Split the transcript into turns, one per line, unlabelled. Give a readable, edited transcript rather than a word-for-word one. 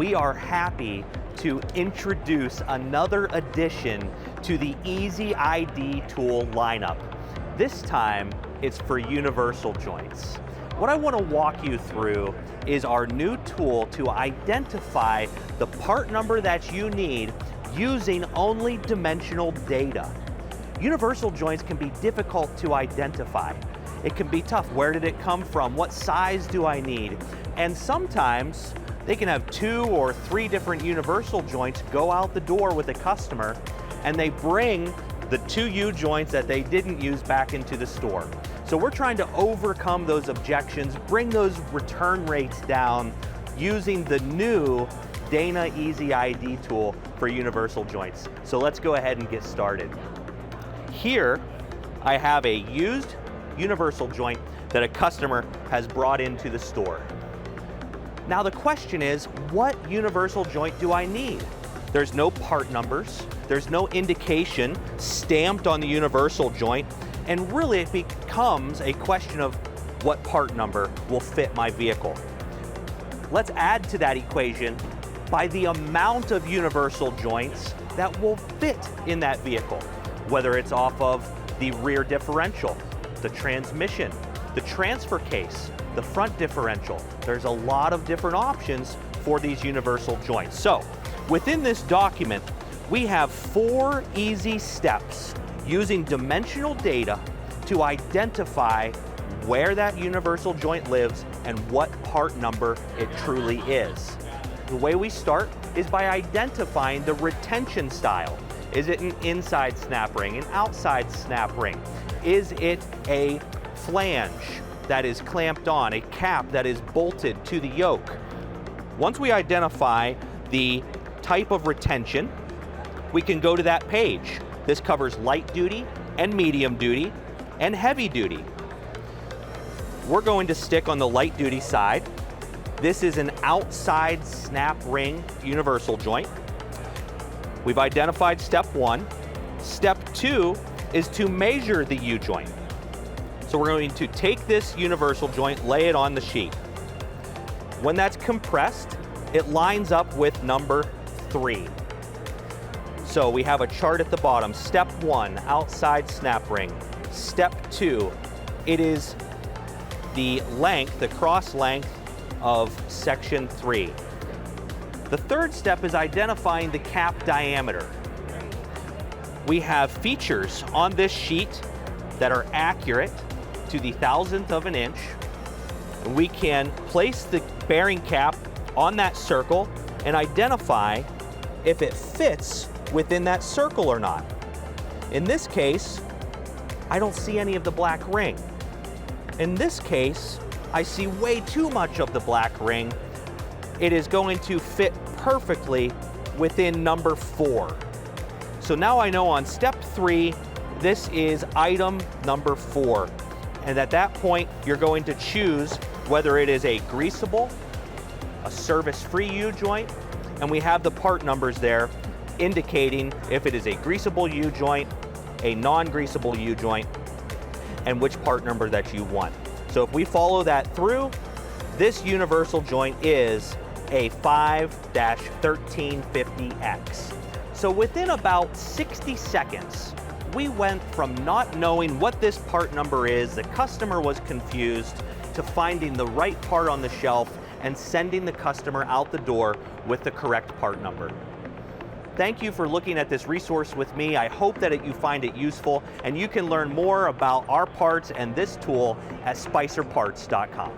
we are happy to introduce another addition to the Easy ID tool lineup. This time, it's for universal joints. What I want to walk you through is our new tool to identify the part number that you need using only dimensional data. Universal joints can be difficult to identify. It can be tough. Where did it come from? What size do I need? And sometimes they can have 2 or 3 different universal joints go out the door with a customer, and they bring the 2 U joints that they didn't use back into the store. So we're trying to overcome those objections, bring those return rates down using the new Dana Easy ID tool for universal joints. So let's go ahead and get started. Here, I have a used universal joint that a customer has brought into the store. Now the question is, what universal joint do I need? There's no part numbers, there's no indication stamped on the universal joint, and really it becomes a question of what part number will fit my vehicle. Let's add to that equation by the amount of universal joints that will fit in that vehicle, whether it's off of the rear differential, the transmission, the transfer case, the front differential. There's a lot of different options for these universal joints. So within this document, we have 4 easy steps using dimensional data to identify where that universal joint lives and what part number it truly is. The way we start is by identifying the retention style. Is it an inside snap ring, an outside snap ring? Is it a flange that is clamped on, a cap that is bolted to the yoke? Once we identify the type of retention, we can go to that page. This covers light duty and medium duty and heavy duty. We're going to stick on the light duty side. This is an outside snap ring universal joint. We've identified step 1. Step 2 is to measure the U joint. So we're going to take this universal joint, lay it on the sheet. When that's compressed, it lines up with number 3. So we have a chart at the bottom. Step 1, outside snap ring. Step 2, it is the length, the cross length of section 3. The third step is identifying the cap diameter. We have features on this sheet that are accurate to the thousandth of an inch. We can place the bearing cap on that circle and identify if it fits within that circle or not. In this case, I don't see any of the black ring. In this case, I see way too much of the black ring. It is going to fit perfectly within number 4. So now I know on step 3, this is item number 4. And at that point, you're going to choose whether it is a greasable, a service-free U joint, and we have the part numbers there indicating if it is a greasable U joint, a non-greasable U joint, and which part number that you want. So if we follow that through, this universal joint is a 5-1350X. So within about 60 seconds, we went from not knowing what this part number is, the customer was confused, to finding the right part on the shelf and sending the customer out the door with the correct part number. Thank you for looking at this resource with me. I hope that you find it useful, and you can learn more about our parts and this tool at spicerparts.com.